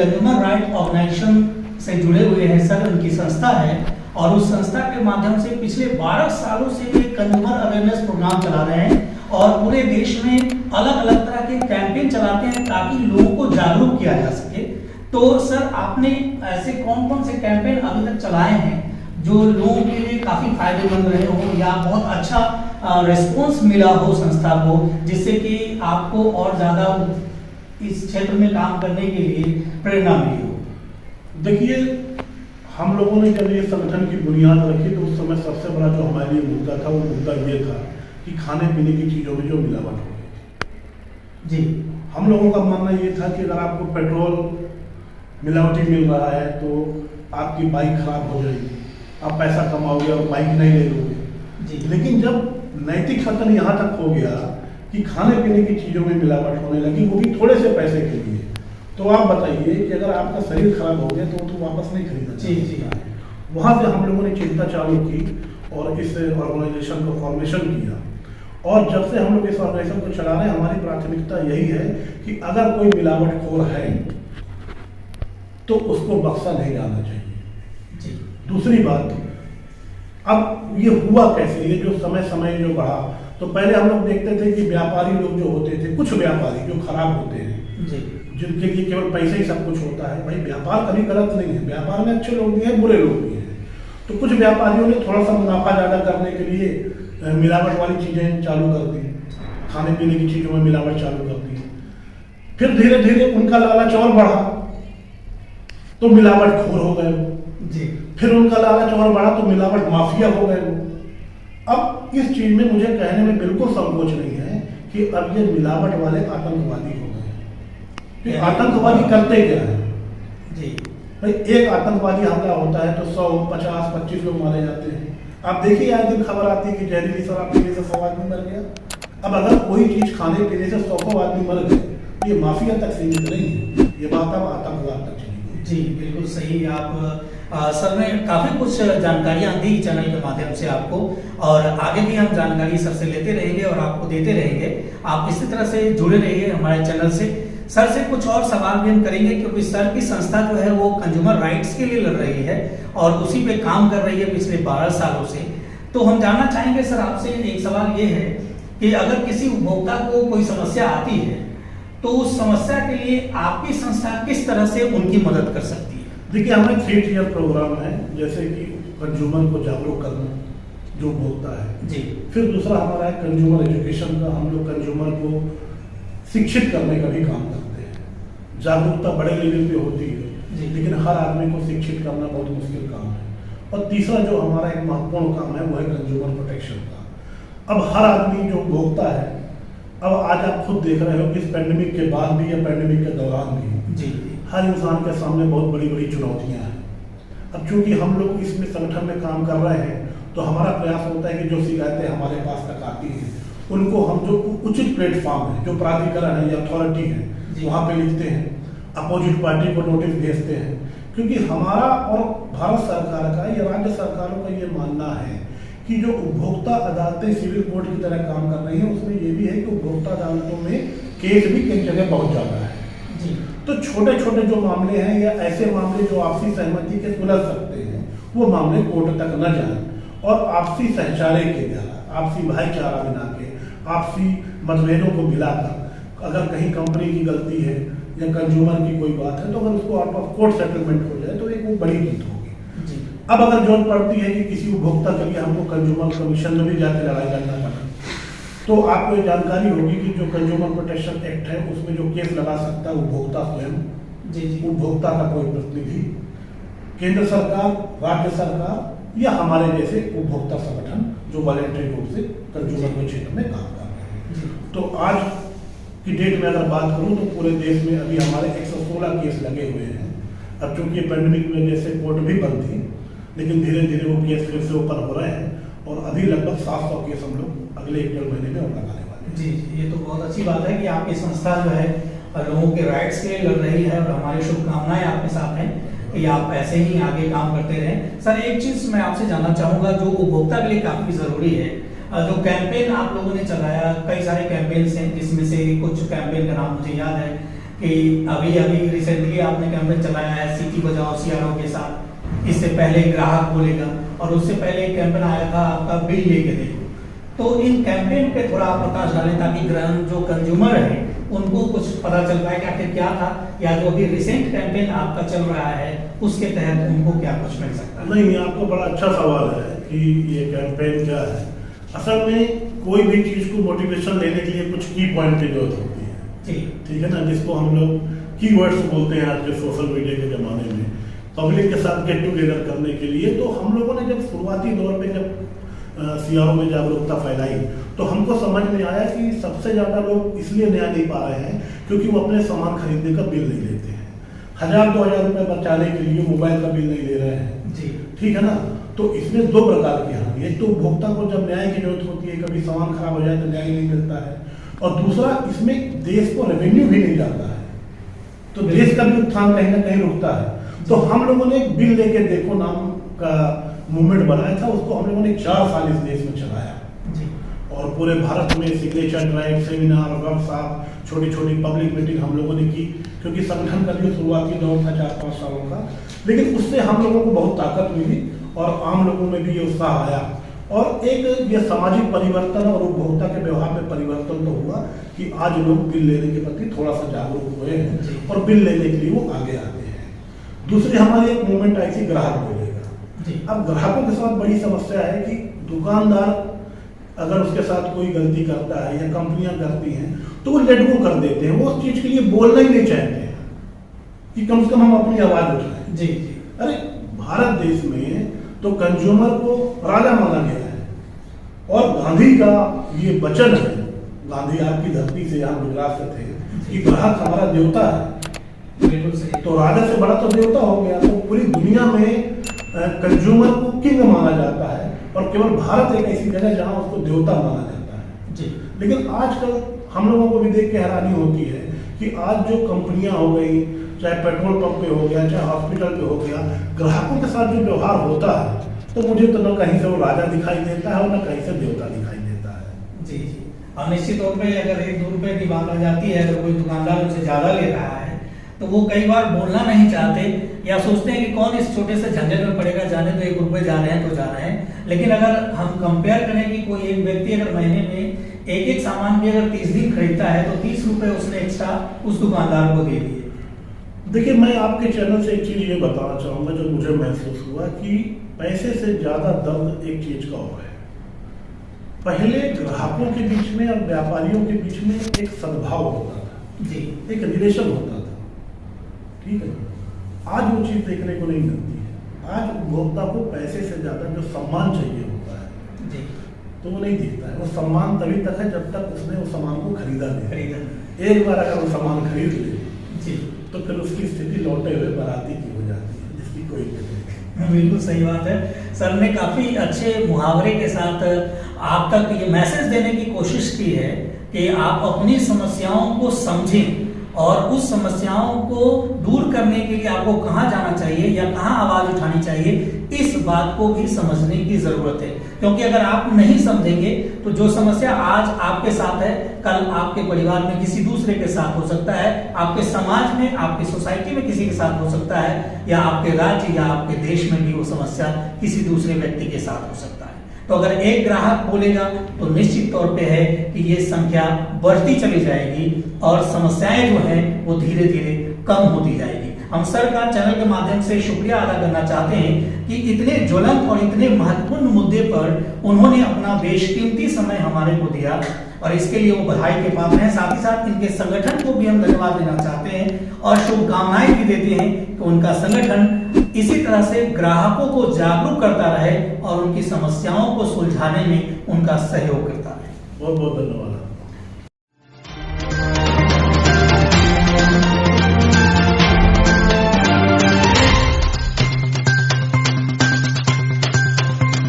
Consumer right organisation से जुड़े हुए हैं सर, उनकी संस्था है और उस संस्था के माध्यम से पिछले 12 सालों से ये कंज्यूमर अवेयरनेस प्रोग्राम चला रहे हैं और पूरे देश में अलग अलग तरह के कैंपेन चलाते हैं ताकि लोगों को जागरूक किया जा सके। तो सर आपने ऐसे कौन कौन से कैंपेन अभी तक चलाए हैं जो लोगों के लिए काफी फायदेमंद रहे हो या बहुत अच्छा रिस्पॉन्स मिला हो संस्था को, जिससे कि आपको और ज्यादा इस क्षेत्र में काम करने के लिए प्रेरणा मिली हो? देखिए, हम लोगों ने जब ये संगठन की बुनियाद रखी तो उस समय सबसे बड़ा जो हमारे लिए मुद्दा था वो मुद्दा ये था कि खाने पीने की चीज़ों में जो मिलावट हो गई जी। हम लोगों का मानना ये था कि अगर आपको पेट्रोल मिलावटी मिल रहा है तो आपकी बाइक खराब हो जाएगी, आप पैसा कमाओगे और बाइक नहीं ले लोगे जी। लेकिन जब नैतिक खतन यहाँ तक हो गया कि खाने पीने की चीज़ों में मिलावट होने लगी, वो भी थोड़े से पैसे के लिए, तो आप बताइए कि अगर आपका शरीर खराब हो गया तो वापस नहीं खरीदना चाहिए जी। वहाँ से हम लोगों ने चिंता चालू की और इस ऑर्गेनाइजेशन को फॉर्मेशन किया और जब से हम लोग इस ऑर्गेनाइजेशन को चला रहे हैं हमारी प्राथमिकता यही है कि अगर कोई मिलावटखोर है तो उसको बख्शा नहीं जाना चाहिए जी। दूसरी बात, अब ये हुआ कैसे, ये जो समय समय जो बढ़ा, तो पहले हम लोग देखते थे कि व्यापारी लोग जो होते थे, कुछ व्यापारी जो खराब होते हैं जी, जिनके लिए केवल पैसे ही सब कुछ होता है। भाई व्यापार कभी गलत नहीं है, व्यापार में अच्छे लोग भी हैं, बुरे लोग भी हैं। तो कुछ व्यापारियों ने थोड़ा सा मुनाफा ज़्यादा करने के लिए मिलावट वाली चीज़ें चालू कर दी, खाने पीने की चीज़ों में मिलावट चालू कर दी। फिर धीरे धीरे उनका लालच और बढ़ा तो मिलावट खोर हो गए जी। फिर उनका लालच और बढ़ा तो मिलावट माफिया हो गए वो। अब इस चीज़ में मुझे कहने में बिल्कुल संकोच नहीं है कि अब ये मिलावट वाले आतंकवादी हो गए। आतंकवादी करते क्या है जी? भाई एक आतंकवादी हमला होता है तो 100, 50, 25 लोग मारे जाते हैं। आप देखिए आज दिन खबर आती है कि जहरीली शराब पीने से 100 आदमी मर गया। अब अगर कोई चीज खाने पीने से 100 आदमी मर गए, ये माफिया तक सीमित नहीं है, ये बात अब आतंकवाद तक चली गई जी। बिल्कुल सही। आप सर ने काफी कुछ जानकारियां दी चैनल के माध्यम से आपको, और आगे भी हम जानकारी सर से लेते रहेंगे और आपको देते रहेंगे। आप इसी तरह से जुड़े रहिए हमारे चैनल से। सर से कुछ और सवाल भी हम करेंगे क्योंकि सर की संस्था जो है वो कंज्यूमर राइट्स के लिए लड़ रही है और उसी पे काम कर रही है पिछले 12 सालों से। तो हम जानना चाहेंगे सर आपसे, एक सवाल ये है कि अगर किसी उपभोक्ता को कोई समस्या आती है तो उस समस्या के लिए आपकी संस्था किस तरह से उनकी मदद कर सकती है? देखिए, हमें 3 टियर प्रोग्राम है, जैसे कि कंज्यूमर को जागरूक करना जो उपभोक्ता है जी। फिर दूसरा हमारा है कंज्यूमर एजुकेशन का, हम लोग कंज्यूमर को शिक्षित करने का भी काम करते हैं। जागरूकता बड़े लेवल पे होती है लेकिन हर आदमी को शिक्षित करना बहुत मुश्किल काम है। और तीसरा जो हमारा एक महत्वपूर्ण काम है वो है कंज्यूमर प्रोटेक्शन का। अब हर आदमी जो उपभोक्ता है, अब आज आप खुद देख रहे हो कि इस पैंडेमिक के बाद भी या पैंडेमिक के दौरान भी जी हर इंसान के सामने बहुत बड़ी बड़ी चुनौतियां हैं। अब चूंकि हम लोग इसमें संगठन में काम कर रहे हैं तो हमारा प्रयास होता है कि जो शिकायतें हमारे पास तक आती हैं उनको हम जो उचित प्लेटफॉर्म है, जो प्राधिकरण है या अथॉरिटी है, वहाँ पे लिखते हैं, अपोजिट पार्टी को नोटिस भेजते हैं। क्योंकि हमारा और भारत सरकार का या राज्य सरकारों का ये मानना है कि जो उपभोक्ता अदालतें सिविल कोर्ट की तरह काम कर रही हैं उसमें ये भी है कि उपभोक्ता अदालतों में केस भी कई जगह बहुत ज़्यादा है जी। तो छोटे छोटे जो मामले हैं या ऐसे मामले जो आपसी सहमति के सुलझ सकते हैं वो मामले कोर्ट तक न जाएं और आपसी सहचारे के द्वारा, आपसी भाईचारा बना के, आपसी मतभेदों को मिलाकर अगर कहीं कंपनी की गलती है या कंज्यूमर की कोई बात है तो अगर उसको आउट ऑफ कोर्ट सेटलमेंट हो जाए तो एक वो बड़ी जीत होगी। अब अगर जरूरत पड़ती है कि किसी उपभोक्ता के लिए हमको कंज्यूमर कमीशन में भी जाकर लड़ाई लड़ना पड़ा तो आपको ये जानकारी होगी कि जो कंज्यूमर प्रोटेक्शन एक्ट है उसमें जो केस लगा सकता है उपभोक्ता स्वयं जी, उपभोक्ता का कोई प्रतिनिधि, केंद्र सरकार, राज्य सरकार या हमारे जैसे उपभोक्ता संगठन जो वॉलंटरी रूप से कंज्यूमर के क्षेत्र में काम कर रहे हैं। तो आज की डेट में अगर बात करूं तो पूरे देश में अभी हमारे 116 केस लगे हुए हैं। अब चूंकि पैंडेमिक में जैसे कोर्ट भी बंद थी लेकिन धीरे धीरे वो केस फिर से ओपन हो रहे हैं और अभी लगभग 700 केस हम लोग अगले 1-1.5 महीने में और लगाने वाले हैं। जी, ये तो बहुत अच्छी बात है कि आपकी संस्था जो है लोगों के राइट्स के लिए लड़ रही है और हमारी शुभकामनाएं आपके साथ हैं कि आप ऐसे ही आगे काम करते रहें। सर एक चीज मैं आपसे जानना चाहूंगा जो उपभोक्ता के लिए काफी जरूरी है, जो कैंपेन आप लोगों ने चलाया, कई सारे कैंपेन्स हैं जिसमें से कुछ कैंपेन का नाम मुझे याद है कि अभी अभी रिसेंटली आपने कैंपेन चलाया है सीटी बजाओ सीआरओ के साथ, इससे पहले ग्राहक बोलेगा, और उससे पहले एक कैंपेन आया था आपका बिल लेके देखो। तो इन कैंपेन पे थोड़ा आप प्रकाश डालें ताकि जो कंज्यूमर है उनको कुछ पता चल पाए कि आखिर क्या था, या जो अभी रिसेंट कैंपेन आपका चल रहा है उसके तहत उनको क्या कुछ मिल सकता है। नहीं, आपको बड़ा अच्छा सवाल है कि ये कैंपेन क्या है। असल में कोई भी चीज को मोटिवेशन लेने के लिए कुछ की पॉइंट की जरूरत होती है, ठीक है ना, जिसको हम लोग कीवर्ड्स बोलते हैं आज के सोशल मीडिया के जमाने में, पब्लिक के साथ गेट टुगेदर करने के लिए। तो हम लोगों ने जब शुरुआती दौर पे जब सीआरओ में जागरूकता फैलाई तो हमको समझ में आया कि सबसे ज्यादा लोग इसलिए नया नहीं पा रहे हैं क्योंकि वो अपने सामान खरीदने का बिल नहीं लेते हैं। 1000-2000 रुपए बचाने के लिए मोबाइल का बिल नहीं ले रहे हैं जी, ठीक है ना। तो इसमें दो प्रकार की हानि, एक तो उपभोक्ता को जब न्याय की जरूरत होती है, कभी सामान खराब हो जाए तो न्याय नहीं मिलता है, और दूसरा इसमें देश को रेवेन्यू भी नहीं जाता है, तो देश का भी उत्थान कहीं ना कहीं रुकता है। तो हम लोगों ने एक बिल लेके देखो नाम का मूवमेंट बनाया था, उसको हम लोगों ने 4 साल इस देश में चलाया जी। और पूरे भारत में सिग्नेचर ड्राइव, सेमिनार, वर्कशॉप, छोटी छोटी पब्लिक मीटिंग हम लोगों ने की, क्योंकि संगठन का जो शुरुआती दौर था 4-5 सालों का, लेकिन उससे हम लोगों को बहुत ताकत मिली और आम लोगों में भी ये उत्साह आया, और एक ये सामाजिक परिवर्तन और उपभोक्ता के व्यवहार में परिवर्तन तो हुआ कि आज लोग बिल लेने के प्रति थोड़ा सा जागरूक हुए हैं और बिल लेने के लिए वो आगे आते हैं। दूसरी हमारी एक मूवमेंट आई थी ग्राहक बोलेगा। अब ग्राहकों के साथ बड़ी समस्या है कि दुकानदार अगर उसके साथ कोई गलती करता है या कंपनियां करती हैं तो वो लेट गो कर देते हैं, वो उस चीज के लिए बोलना ही नहीं चाहते हैं कि कम से कम हम अपनी आवाज उठाएं जी। अरे भारत देश में तो कंज्यूमर को राजा माना गया है, और गांधी का ये वचन है, गांधी आपकी धरती से यहाँ गुजरात से थे, कि ग्राहक हमारा देवता है। बिल्कुल सही। तो राजा से बड़ा तो देवता हो गया, तो पूरी दुनिया में कंज्यूमर को किंग माना जाता है, और केवल भारत एक ऐसी जगह जहां उसको देवता माना जाता है जी। लेकिन आजकल हम लोगों को भी देख के हैरानी होती है कि आज जो कंपनियां हो गई, चाहे पेट्रोल पंप पे हो गया, चाहे हॉस्पिटल पे हो गया, ग्राहकों के साथ जो व्यवहार होता है, तो मुझे तो न कहीं से वो राजा दिखाई देता है और न कहीं से देवता दिखाई देता है जी जी। और निश्चित तौर पे अगर 1-2 रुपए की बात आ जाती है, अगर कोई दुकानदार उनसे ज्यादा ले रहा है तो वो कई बार बोलना नहीं चाहते या सोचते हैं कि कौन इस छोटे से झंझट में पड़ेगा, जाने तो 1 रुपए जा रहे हैं तो जा रहे हैं। लेकिन अगर हम कंपेयर करें कि कोई एक व्यक्ति अगर महीने में एक सामान भी अगर 30 दिन खरीदता है तो 30 रुपए उसने एक्स्ट्रा उस दुकानदार को दे दिए। देखिए, मैं आपके चैनल से एक चीज ये बताना चाहूंगा जो मुझे महसूस हुआ कि पैसे से ज्यादा दर्द एक चीज का और है। पहले ग्राहकों के बीच में और व्यापारियों के बीच में एक सद्भाव होता था जी, एक रिलेशन होता था, ठीक है। आज वो चीज देखने को नहीं मिलती है। आज उपभोक्ता को पैसे से ज्यादा जो सम्मान चाहिए होता है जी, तो वो नहीं दिखता है। वो सम्मान तभी तक है जब तक उसने उस सामान को खरीदा नहीं। एक बार अगर वो सामान खरीद ले जी, तो फिर उसकी स्थिति लौटे हुए बाराती की हो जाती है, जिसकी कोई नहीं। बिल्कुल सही बात है। सर ने काफी अच्छे मुहावरे के साथ आप तक ये मैसेज देने की कोशिश की है कि आप अपनी समस्याओं को समझें और उस समस्याओं को दूर करने के लिए आपको कहाँ जाना चाहिए या कहाँ आवाज उठानी चाहिए, इस बात को भी समझने की जरूरत है। क्योंकि अगर आप नहीं समझेंगे तो जो समस्या आज आपके साथ है, कल आपके परिवार में किसी दूसरे के साथ हो सकता है, आपके समाज में, आपकी सोसाइटी में किसी के साथ हो सकता है, या आपके राज्य या आपके देश में भी वो समस्या किसी दूसरे व्यक्ति के साथ हो सकता है। तो अगर एक ग्राहक बोलेगा तो निश्चित तौर पे है कि ये संख्या बढ़ती चली जाएगी और समस्याएं जो हैं वो धीरे धीरे कम होती जाएगी। हम सर का चैनल के माध्यम से शुक्रिया अदा करना चाहते हैं कि इतने ज्वलंत और इतने महत्वपूर्ण मुद्दे पर उन्होंने अपना बेशकीमती समय हमारे को दिया, और इसके लिए वो बधाई के पात्र हैं। साथ ही साथ इनके संगठन को भी हम धन्यवाद देना चाहते हैं और शुभकामनाएं भी देते हैं कि उनका संगठन इसी तरह से ग्राहकों को जागरूक करता रहे और उनकी समस्याओं को सुलझाने में उनका सहयोग करता रहे। बहुत बहुत धन्यवाद।